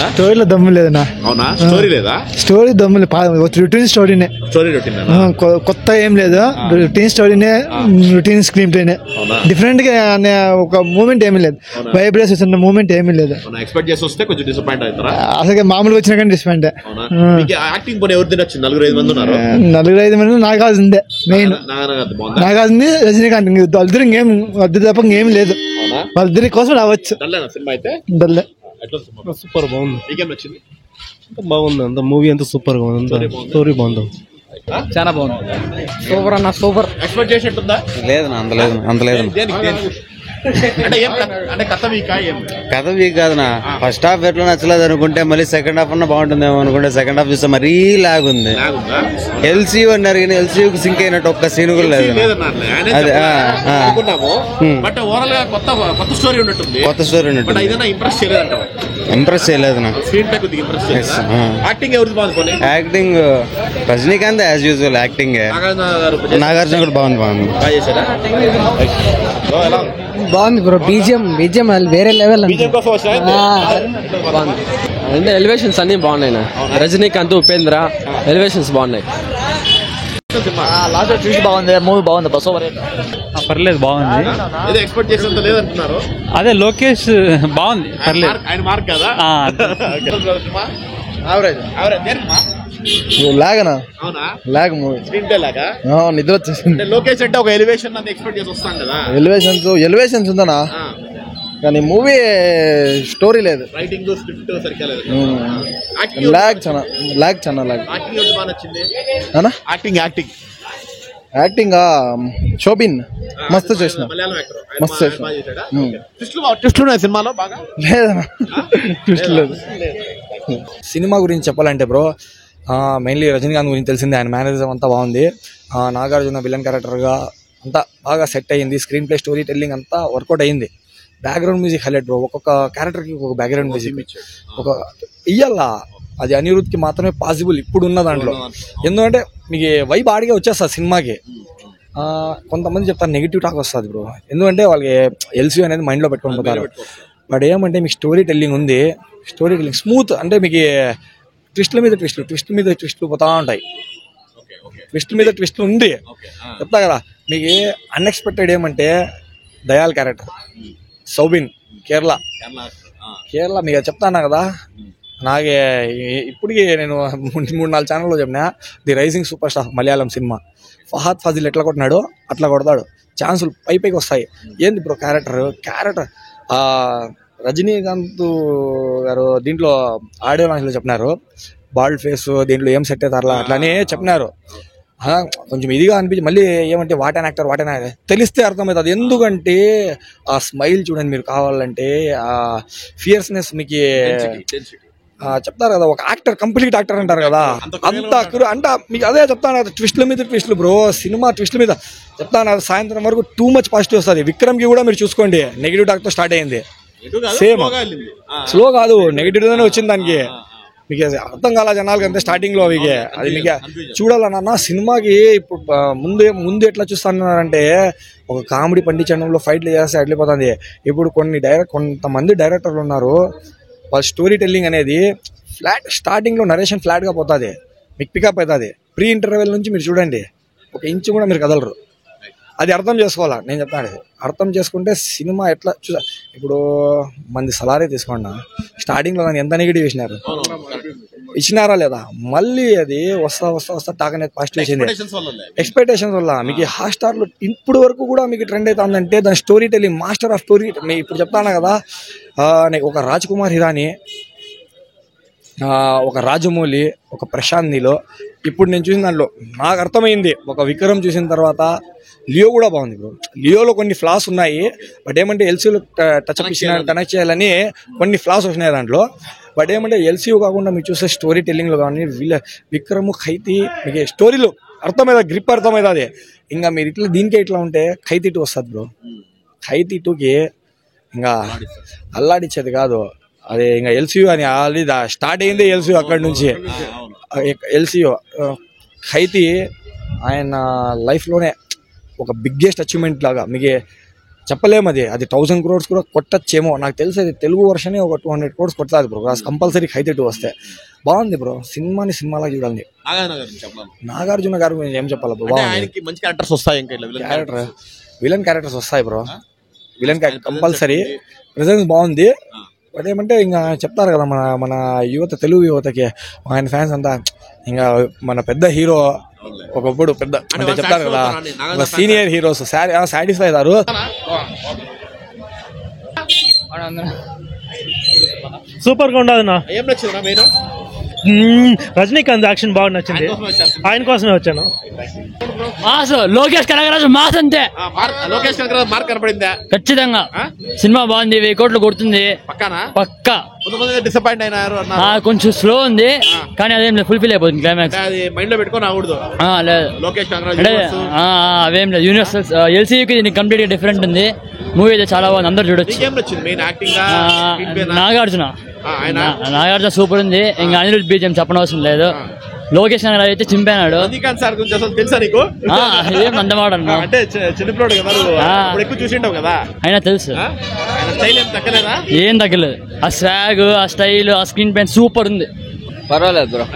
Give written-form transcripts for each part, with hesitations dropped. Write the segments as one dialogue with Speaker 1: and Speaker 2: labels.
Speaker 1: ఉందా?
Speaker 2: స్టోరీలో దమ్ము లేదన్నా.
Speaker 1: అవునా? స్టోరీ లేదా?
Speaker 2: స్టోరీ దమ్ము రొటీన్ స్టోరీనే.
Speaker 1: స్టోరీ రొటీన్
Speaker 2: కొత్త ఏం లేదు, రొటీన్ స్టోరీనే, రొటీన్ స్క్రీన్ ప్లేనే. డిఫరెంట్ గా ఒక మూమెంట్ ఏమీ లేదు, వైబ్రేస్ వచ్చిన మూమెంట్ ఏమీ లేదు.
Speaker 1: ఎక్స్పెక్ట్ చేసి వస్తే కొంచెం డిసప్పాయింట్ అవుతారా?
Speaker 2: అసలు మామూలుగా వచ్చినా కానీ డిసప్పాయింట్.
Speaker 1: యాక్టింగ్ పోనీ ఎవరు తినొచ్చు? 4-5 మంది ఉన్నారు.
Speaker 2: 4-5 మంది నాగార్జున మెయిన్. నాగార్జున, రజనీకాంత్, వాళ్ళిద్దరు ఇంకేం వద్దు తప్ప ఇంకేం లేదు. వాళ్ళిద్దరి కోసం రావచ్చు.
Speaker 1: సినిమా అయితే
Speaker 3: సూపర్ బాగుంది.
Speaker 1: మీకేం నచ్చింది?
Speaker 3: బాగుంది, అంత మూవీ అంతా సూపర్ గా ఉంది. స్టోరీ బాగుంది,
Speaker 2: చాలా బాగుంది. సూపర్ అన్న, సూపర్.
Speaker 1: ఎక్స్పెక్ట్ చేసినట్టుందా?
Speaker 3: లేదు అంత లేదు. కథ వీక్ కాదునా. ఫస్ట్ హాఫ్ ఎట్లా నచ్చలేదు అనుకుంటే మళ్ళీ సెకండ్ హాఫ్ అన్న బాగుంటుందేమో అనుకుంటే సెకండ్ హాఫ్ చూస్తే మరీ లాగ్ ఉంది. ఎల్సీయూ అన్నారు కానీ ఎల్సీయూకి సింక్ అయినట్టు ఒక్క సీన్ కూడా లేదు. అదే
Speaker 1: కొత్త స్టోరీ ఉన్నట్టుంది.
Speaker 3: ఇంప్రెస్ చేయలేదు నాకు. Acting Rajinikanth as usual acting. Nagarjuna కూడా బాగుంది.
Speaker 2: బాగుంది బ్రో. బీజిఎం వేరే లెవెల్.
Speaker 4: అంటే ఎలివేషన్స్ అన్ని బాగున్నాయి. రజనీకాంత్, ఉపేంద్ర ఎలివేషన్స్ బాగున్నాయి.
Speaker 2: లాస్ట్ చూసి బాగుంది. మూవీ బాగుంది. బస్
Speaker 5: పర్లేదు, బాగుంది.
Speaker 1: ఎక్స్పెక్ట్ చేసేంత లేదంటున్నారు.
Speaker 5: అదే లోకేష్ బాగుంది, పర్లేదు.
Speaker 1: ఆయన మార్క్ కదా.
Speaker 2: Lag movie. నిద్ర వచ్చేసింది.
Speaker 1: లోకేష్ అంటే ఒక ఎలివేషన్ ఎక్స్పెక్ట్ చేసి వస్తాం కదా.
Speaker 2: ఎలివేషన్స్ ఉందనా, కానీ మూవీ స్టోరీ లేదు.
Speaker 1: రైటింగ్ స్క్రిప్ట్ సరిగ్గా లేదు.
Speaker 2: లాగ్ చాలా యాక్టింగ్. శోభిన్ మస్తు చేసిన.
Speaker 1: సినిమాలో బాగా
Speaker 2: లేదనా, ట్విస్ట్ లేదు. సినిమా గురించి చెప్పాలంటే బ్రో, మెయిన్లీ రజనీకాంత్ గురించి తెలిసిందే. ఆయన మేనరిజం అంతా బాగుంది. నాగార్జున విలన్ క్యారెక్టర్గా అంతా బాగా సెట్ అయ్యింది. స్క్రీన్ ప్లే, స్టోరీ టెల్లింగ్ అంతా వర్కౌట్ అయ్యింది. Background music highlight bro. ఒక్కొక్క క్యారెక్టర్కి ఒక బ్యాక్గ్రౌండ్ మ్యూజిక్ ఒక ఇయ్యాల. అది అనిరుద్ధ్కి మాత్రమే పాసిబుల్ ఇప్పుడు ఉన్న దాంట్లో. ఎందుకంటే మీకు వైబ్ ఆడిగా వచ్చేస్తుంది సినిమాకి. కొంతమంది చెప్తారు నెగిటివ్ టాక్ వస్తుంది బ్రో, ఎందుకంటే వాళ్ళకి ఎల్సీయూ అనేది మైండ్లో పెట్టుకొని పోతారు. బట్ ఏమంటే మీకు స్టోరీ టెల్లింగ్ ఉంది. Story telling smooth. అంటే మీకు ట్విస్ట్ల మీద ట్విస్ట్లు పోతా ఉంటాయి. ట్విస్ట్ మీద ట్విస్ట్ ఉంది. చెప్తా కదా మీకు అన్ఎక్స్పెక్టెడ్ ఏమంటే దయాల్ క్యారెక్టర్, సౌబిన్, కేరళ మీకు చెప్తాను కదా. నాకే ఇప్పటికీ నేను 3-4 ఛానల్లో చెప్పినా, the rising super star Malayalam cinema. Fahadh Faasil ఎట్లా కొట్టినాడో అట్లా కొడతాడు. ఛాన్సులు పైకి వస్తాయి. ఏంది బ్రో క్యారెక్టర్ రజనీకాంత్ గారు దీంట్లో ఆడియో లాంచ్లో చెప్పినారు, బాల్డ్ ఫేస్ దీంట్లో ఏం సెట్ అవుతారు అట్లానే చెప్పినారు. కొంచెం ఇదిగా అనిపించి మళ్ళీ ఏమంటే వాట్ యాక్టర్ తెలిస్తే అర్థమవుతుంది. ఎందుకంటే ఆ స్మైల్ చూడండి మీరు, కావాలంటే ఆ ఫియర్స్నెస్ మీకు చెప్తారు కదా. ఒక యాక్టర్, కంప్లీట్ యాక్టర్ అంటారు కదా, అంత మీకు అదే చెప్తాను కదా. ట్విస్ట్ల మీద ట్విస్ట్లు బ్రో. సినిమా ట్విస్ట్ల మీద చెప్తాను కదా. సాయంత్రం వరకు టూ మచ్ పాజిటివ్ వస్తుంది. విక్రమ్కి కూడా మీరు చూసుకోండి, నెగిటివ్ టాక్తో స్టార్ట్ అయింది. సేమ్ స్లో కాదు, నెగిటివ్గానే వచ్చింది దానికి. మీకు అర్థం కాల జనాలకి అంతే స్టార్టింగ్ లో. మీకు అది మీకు చూడాలన్నా సినిమాకి. ఇప్పుడు ముందు ఎట్లా చూస్తున్నారంటే ఒక కామెడీ పండించడంలో ఫైట్లు చేస్తే అట్లిపోతుంది. ఇప్పుడు కొంతమంది డైరెక్టర్లు ఉన్నారు, వాళ్ళ స్టోరీ టెల్లింగ్ అనేది ఫ్లాట్. స్టార్టింగ్ లో నరేషన్ ఫ్లాట్ గా పోతుంది, మీకు పికప్ అవుతుంది. ప్రీ ఇంటర్వెల్ నుంచి మీరు చూడండి, ఒక ఇంచు కూడా మీరు కదలరు. అది అర్థం చేసుకోవాలా. నేను చెప్తాను, అర్థం చేసుకుంటే సినిమా ఎట్లా ఇప్పుడు మంది సలారీ తీసుకోండి. స్టార్టింగ్ లో దాన్ని ఎంత నెగిటివ్ ఇచ్చినారా లేదా, మళ్ళీ అది వస్తా టాక్ అనేది పాజిటివ్ వచ్చింది. ఎక్స్పెక్టేషన్స్ వల్ల మీకు హాట్ స్టార్ లో ఇప్పుడు వరకు కూడా మీకు ట్రెండ్ అవుతుందంటే దాని story telling, master of story. ఇప్పుడు చెప్తాను కదా, ఒక రాజ్ కుమార్ హిరానీ, ఒక రాజమౌళి, ఒక ప్రశాంత్ నీలో ఇప్పుడు నేను చూసిన దాంట్లో నాకు అర్థమైంది. ఒక విక్రమ్ చూసిన తర్వాత లియో కూడా బాగుంది బ్రో. లియోలో కొన్ని ఫ్లాస్ ఉన్నాయి, బట్ ఏమంటే ఎల్సీలో టచ్అప్ ఇచ్చిన కనెక్ట్ చేయాలని కొన్ని ఫ్లాస్ వచ్చినాయి దాంట్లో. బట్ ఏమంటే ఎల్సీయూ కాకుండా మీరు చూసే స్టోరీ టెల్లింగ్లో కానీ విక్రమ్, ఖైతీ మీకు స్టోరీలో అర్థమైందా, గ్రిప్ అర్థమైంది. ఇంకా మీరు ఇట్లా దీనికే ఇట్లా ఉంటే ఖైతీ 2 వస్తుంది బ్రో. ఖైతీ 2కి ఇంకా అల్లాడిచ్చేది కాదు అది. ఇంకా ఎల్సీయూ అని ఆల్రెడీ స్టార్ట్ అయింది ఎల్సీయూ అక్కడి నుంచి. ఎల్సీయూ ఖైతీ ఆయన లైఫ్లోనే ఒక బిగ్గెస్ట్ అచీవ్మెంట్ లాగా. మీకు చెప్పలేము. అది 1000 crores కూడా కొట్టచ్చేమో నాకు తెలిసి. అది తెలుగు వర్షన్ ఒక 200 crores కొడుతుంది బ్రో కంపల్సరీ హైతే 2 వస్తే. బాగుంది బ్రో సినిమాలా చూడాలి. నాగార్జున గారు ఏం చెప్పాలి బ్రో,
Speaker 1: ఆయనకి మంచి క్యారెక్టర్స్ వస్తాయి. ఇంకా
Speaker 2: క్యారెక్టర్ విలన్ క్యారెక్టర్స్ వస్తాయి బ్రో. విలన్ కంపల్సరీ ప్రెజెన్స్ బాగుంది. బట్ ఏమంటే ఇంకా చెప్తారు కదా మన యువత, తెలుగు యువతకి ఆయన ఫ్యాన్స్ అంతా ఇంకా మన పెద్ద హీరో ఒకప్పుడు పెద్ద అంటే చెప్తారు కదా సీనియర్ హీరోస్ సాటిస్ఫై అయ్యారు.
Speaker 6: సూపర్ గా ఉండదు.
Speaker 1: ఏం నచ్చింది మీరు?
Speaker 6: రజనీకాంత్ యాక్షన్ బాగా నచ్చింది, ఆయన కోసమే వచ్చాను.
Speaker 7: మాస్ లోకేష్ కనగరాజు మాస్ అంతే.
Speaker 1: లోకేష్ కనగరాజు మార్క్ కనపడిందా?
Speaker 7: ఖచ్చితంగా సినిమా బాగుంది, 1000 కోట్లు కొడుతుంది పక్కా.
Speaker 1: డిసప్పాయింట్ అయినారు
Speaker 7: కొంచెం స్లో ఉంది కానీ అదేం లేదు, ఫుల్ఫిల్ అయిపోతుంది క్లైమాక్స్.
Speaker 1: అది మైండ్ లో పెట్టుకొని రాకూడదు.
Speaker 7: లేదు
Speaker 1: లోకేష్ కనగరాజు
Speaker 7: అవేం లేదు. యూనివర్సల్ ఎల్సీయూకి కంప్లీట్ గా డిఫరెంట్ ఉంది. మూవీ అయితే చాలా బాగుంది, అందరు చూడొచ్చు. నాగార్జున సూపర్ ఉంది. ఇంకా అనిరుద్ బీజం చెప్పనవసరం లేదు. లోకేష్ కనగరాజు అయితే చింపాడు.
Speaker 1: రజనీకాంత్ సార్ గురించి అసలు తెలుసా నీకు?
Speaker 7: ఏం అందమాట
Speaker 1: అంటే చిన్నపిల్లోడు కదా, ఎక్కువ చూసింటావు కదా,
Speaker 7: అయినా తెలుసు. ఏం తగ్గలేదు. ఆ స్వాగ్, ఆ స్టైల్, ఆ స్క్రీన్ పెయిన్ సూపర్ ఉంది.
Speaker 4: పర్వాలేదు బ్రో.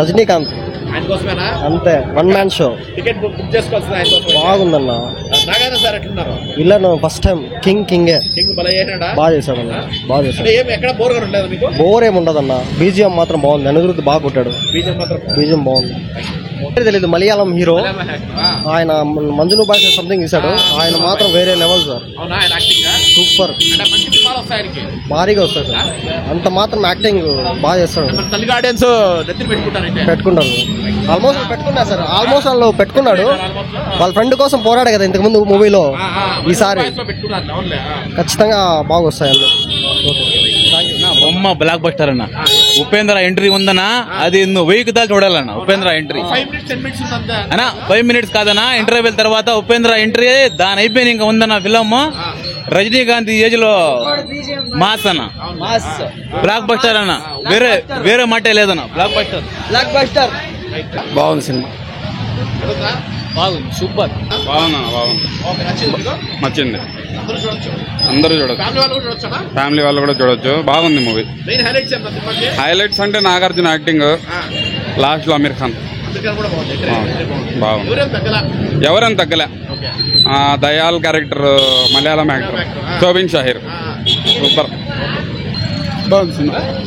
Speaker 6: రజనీకాంత్
Speaker 1: ఆయన కోసమేనా?
Speaker 6: అంతే, 1 man షో.
Speaker 1: టికెట్ బుక్ చేసుకోవాల్సింది ఆయన కోసం.
Speaker 6: బాగుందన్న.
Speaker 1: నాగార్జున సార్ ఎట్లున్నారు?
Speaker 6: విలన్ ఫస్ట్ టైం కింగ్
Speaker 1: భలే చేసినాడా?
Speaker 6: బాగా చేశాడన్న, బాగా చేశాడు.
Speaker 1: ఏం ఎక్కడ బోర్ గా ఉండలేదు మీకు?
Speaker 6: బోర్ ఏమి ఉండదన్న. బీజిఎం మాత్రం బాగుంది, అనిరుద్ధ్ బాగా కొట్టాడు. బీజిఎం బాగుంది. తెలీదు, మలయాళం హీరో ఆయన. మంజును భాష సంథింగ్ ఇస్తాడు, ఆయన మాత్రం వేరే లెవెల్ సార్. సూపర్, భారీగా వస్తాడు సార్. అంత మాత్రం యాక్టింగ్ బాగా చేస్తాడు. పెట్టుకుంటారు, ఆల్మోస్ట్ పెట్టుకున్నారు సార్. ఆల్మోస్ట్ వాళ్ళు పెట్టుకున్నాడు. వాళ్ళ ఫ్రెండ్ కోసం పోరాడు కదా ఇంతకు ముందు మూవీలో. ఈసారి ఖచ్చితంగా బాగా వస్తాయి అన్న.
Speaker 5: బొమ్మ బ్లాక్ బస్టర్ అన్న. ఉపేంద్ర ఎంట్రీ ఉందన్నా, అది నువ్వు 1000 దాకా చూడాలన్న. ఉపేంద్ర ఎంట్రీ అన్నా 5 minutes కాదన్నా. ఇంటర్వ్యూల తర్వాత ఉపేంద్ర ఎంట్రీ దాని అయిపోయింది. ఇంకా ఉందన్న ఫిలమ్. రజనీకాంత్ ఏజ్ లో మాస్ అన్న, బ్లాక్ బస్టర్ అన్న. వేరే మాటే లేదన్న. బ్లాక్ బస్టర్
Speaker 2: బాగుంది సినిమా,
Speaker 7: బాగుంది, సూపర్.
Speaker 8: నచ్చింది, అందరూ చూడొచ్చు, ఫ్యామిలీ వాళ్ళు కూడా చూడొచ్చు. బాగుంది మూవీ. హైలైట్స్ అంటే నాగార్జున యాక్టింగ్, లాస్ట్ లో అమీర్ ఖాన్ బాగుంది. ఎవరైనా తగ్గలే. Dayal character Malayalam actor Soubin Shahir super.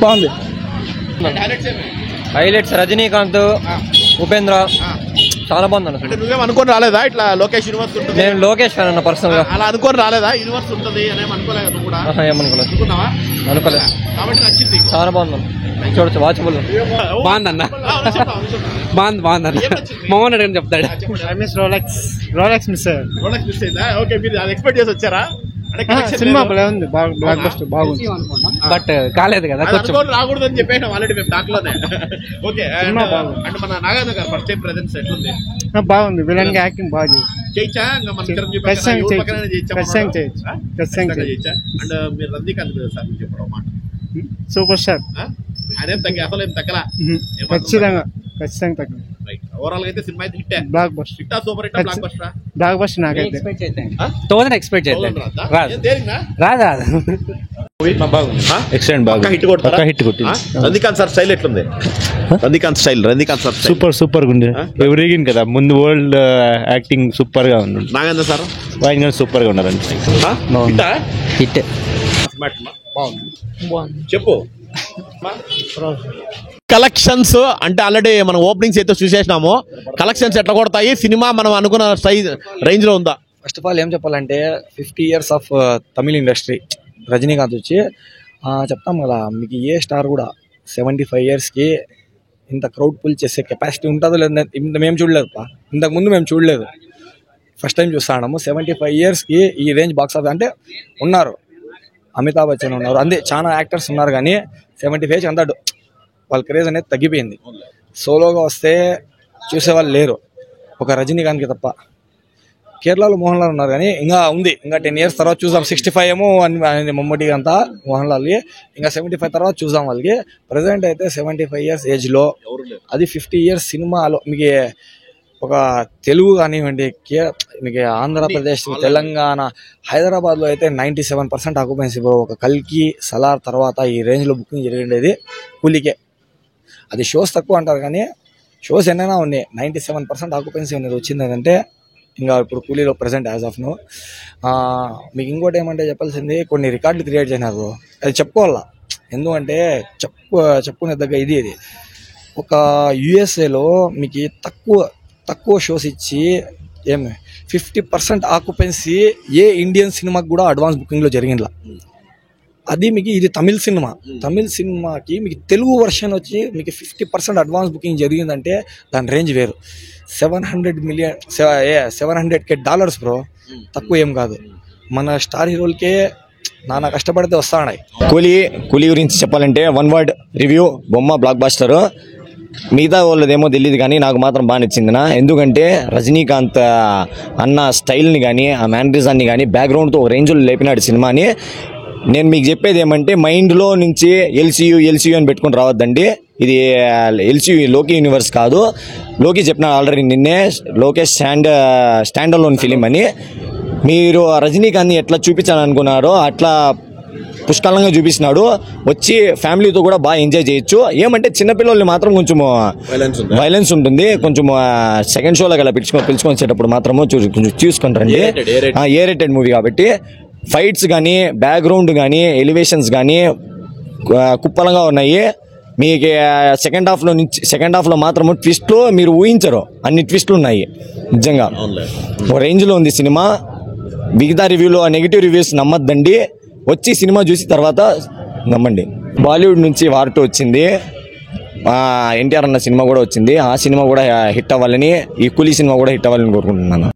Speaker 2: బాగుంది.
Speaker 6: హైలైట్స్ రజనీకాంత్, ఉపేంద్ర చాలా బాగుంది అన్న.
Speaker 1: నువ్వేం అనుకోని రాలేదా ఇట్లా లోకేష్ యూనివర్స్ ఉంటుంది?
Speaker 6: నేను లోకేష్ ఫ్యాన్ అన్న పర్సనల్ గా.
Speaker 1: అలా అనుకోని రాలేదా యూనివర్స్ ఉంటుంది అని అనుకోలేదు నువ్వు కూడా?
Speaker 6: ఏమనుకోలేదు,
Speaker 1: అనుకోలేదు కాబట్టి నచ్చింది.
Speaker 6: చాలా బాగుంది, చూడొచ్చు, వాచబుల్.
Speaker 4: బాగుందన్న, బాగుందన్న. మోహన్ రెడ్డి అని చెప్తాడు.
Speaker 6: రోలెక్స్ మిస్
Speaker 1: అయిందా? ఓకే, మీరు అది ఎక్స్పెక్ట్ చేసి వచ్చారా?
Speaker 6: సినిమా బాగుంది, బ్లాక్ బస్టర్ బాగుంది.
Speaker 4: బట్ కాలేదు కదా,
Speaker 1: రాకూడదు అని చెప్పేసాం ఆల్రెడీ మేము దాంట్లోనే. ఓకే, అంటే మన నాగార్జున గారు ఫస్ట్ టైం ప్రెజెన్స్ ఎట్లుంది?
Speaker 6: బాగుంది, విలన్ గా యాక్టింగ్ బాగా
Speaker 1: చేయొచ్చా? అండ్ మీరు రజనీకాంత్ సార్ చెప్పడం మాట
Speaker 6: సూపర్ స్టార్.
Speaker 1: అదేం తగ్గి అసలు ఏం తగ్గలా?
Speaker 6: ఖచ్చితంగా తగ్గదు.
Speaker 1: ఓవరాల్ గా అయితే సినిమా అయితే హిట్.
Speaker 6: బ్లాక్ బస్టర్,
Speaker 1: హిట్టా, సూపర్ హిట్టా, బ్లాక్ బస్టరా?
Speaker 6: Blockbuster. నాకైతే
Speaker 4: ఎక్స్పెక్ట్ చేద్దాం.
Speaker 1: హిట్ కొట్టింది. రజనీకాంత్ సార్ స్టైల్ ఎట్లుంది? రజనీకాంత్ సార్
Speaker 9: సూపర్ గా ఉంది. ఎవరిగిన్ కదా ముందు వరల్డ్ యాక్టింగ్ సూపర్ గా ఉంది.
Speaker 1: నాగేంద్ర సార్
Speaker 9: ఆయన సూపర్ గా ఉన్నారండి.
Speaker 4: హిట్
Speaker 1: చెప్పు. కలెక్షన్స్ అంటే ఆల్రెడీ మనం ఓపెనింగ్స్ అయితే చూసేసినాము. కలెక్షన్స్ ఎట్లా కొడతాయి? సినిమా మనం అనుకున్న రేంజ్ లో ఉందా?
Speaker 2: ఫస్ట్ ఆఫ్ ఆల్ ఏం చెప్పాలంటే 50 years of Tamil industry. Rajinikanth వచ్చి చెప్తాం కదా మీకు, ఏ స్టార్ కూడా 75 yearsకి ఇంత క్రౌడ్ పుల్ చేసే కెపాసిటీ ఉంటుందో లేదా ఇంత మేము చూడలేదు. ఇంతకుముందు మేము చూడలేదు, ఫస్ట్ టైం చూస్తున్నాము. 75 yearsకి ఈ రేంజ్ బాక్స్ ఆఫీస్ అంటే ఉన్నారు. అమితాబ్ బచ్చన్ ఉన్నారు, అంతే చాలా యాక్టర్స్ ఉన్నారు. కానీ 75 అంతా వాళ్ళ క్రేజ్ అనేది తగ్గిపోయింది. సోలోగా వస్తే చూసేవాళ్ళు లేరు, ఒక రజనీకాంత్కి తప్ప. కేరళలో మోహన్ లాల్ ఉన్నారు కానీ ఇంకా ఉంది, ఇంకా 10 years తర్వాత చూద్దాం. 65 ఏమో అని మమ్మటికి అంతా మోహన్ లాల్కి, ఇంకా 75 తర్వాత చూద్దాం వాళ్ళకి. ప్రజెంట్ అయితే 75 years ఏజ్లో, అది 50 years సినిమాలో మీకు ఒక తెలుగు కానివ్వండి, మీకు ఆంధ్రప్రదేశ్, తెలంగాణ, హైదరాబాద్లో అయితే 97% ఆక్యుపెన్సీ బ్రో. ఒక కల్కి, సలార్ తర్వాత ఈ రేంజ్లో బుకింగ్ జరిగిండేది కూలీకే. అది షోస్ తక్కువ అంటారు కానీ షోస్ ఎన్నైనా ఉన్నాయి. 97% ఆక్యుపెన్సీ అనేది వచ్చింది అంటే ఇంకా ఇప్పుడు కూలీలో ప్రజెంట్ యాజ్ ఆఫ్ నో. మీకు ఇంకోటి ఏమంటే చెప్పాల్సింది, కొన్ని రికార్డులు క్రియేట్ చేసినారు. అది చెప్పుకోవాలా, ఎందుకంటే చెప్పుకునే దగ్గర ఇది ఒక యుఎస్ఏలో మీకు తక్కువ షోస్ ఇచ్చి 50% ఆక్యుపెన్సీ ఏ ఇండియన్ సినిమాకి కూడా అడ్వాన్స్ బుకింగ్లో జరిగిందిలా. అది మీకు ఇది తమిళ సినిమాకి మీకు తెలుగు వర్షన్ వచ్చి మీకు 50% అడ్వాన్స్ బుకింగ్ జరిగిందంటే దాని రేంజ్ వేరు. $700K బ్రో, తక్కువ ఏం కాదు. మన స్టార్ హీరోలకే నానా కష్టపడితే వస్తున్నాయి.
Speaker 10: కూలీ గురించి చెప్పాలంటే 1 word రివ్యూ, బొమ్మ బ్లాక్ బాస్టర్. మిగతా వాళ్ళదేమో తెలియదు కానీ నాకు మాత్రం బాగా నచ్చిందినా. ఎందుకంటే రజనీకాంత్ అన్న స్టైల్ని కానీ ఆ మ్యానరిజాన్ని కానీ బ్యాక్గ్రౌండ్తో ఒక రేంజ్లో లేపినాడు సినిమాని. నేను మీకు చెప్పేది ఏమంటే మైండ్లో నుంచి ఎల్సీయూ అని పెట్టుకుని రావద్దండి. ఇది ఎల్సీయూ లోకి యూనివర్స్ కాదు. లోకి చెప్పిన ఆల్రెడీ నిన్నే, లోకేష్ స్టాండ్ అలోన్ ఫిలిం అని. మీరు రజనీకాంత్ని ఎట్లా చూపించాలనుకున్నారో అట్లా పుష్కలంగా చూపిస్తున్నాడు. వచ్చి ఫ్యామిలీతో కూడా బాగా ఎంజాయ్ చేయొచ్చు. ఏమంటే చిన్నపిల్లల్ని మాత్రం కొంచెం వైలెన్స్ ఉంటుంది. కొంచెం సెకండ్ షోలోకి అలా పిలుచుకొని వచ్చేటప్పుడు మాత్రము కొంచెం చూసుకుంటారండి. ఏ రేటెడ్ మూవీ కాబట్టి ఫైట్స్ కానీ, బ్యాక్గ్రౌండ్ కానీ, ఎలివేషన్స్ కానీ కుప్పలంగా ఉన్నాయి. మీకు సెకండ్ హాఫ్లో మాత్రము ట్విస్ట్లు మీరు ఊహించరు, అన్ని ట్విస్ట్లు ఉన్నాయి. నిజంగా ఒక రేంజ్లో ఉంది సినిమా. మిగతా రివ్యూలో నెగిటివ్ రివ్యూస్ నమ్మద్దండి, వచ్చి సినిమా చూసి తర్వాత నమ్మండి. బాలీవుడ్ నుంచి వార్ 2 వచ్చింది, ఎన్టీఆర్ అన్న సినిమా కూడా వచ్చింది. ఆ సినిమా కూడా హిట్ అవ్వాలని, ఈ కూలీ సినిమా కూడా హిట్ అవ్వాలని కోరుకుంటున్నాను.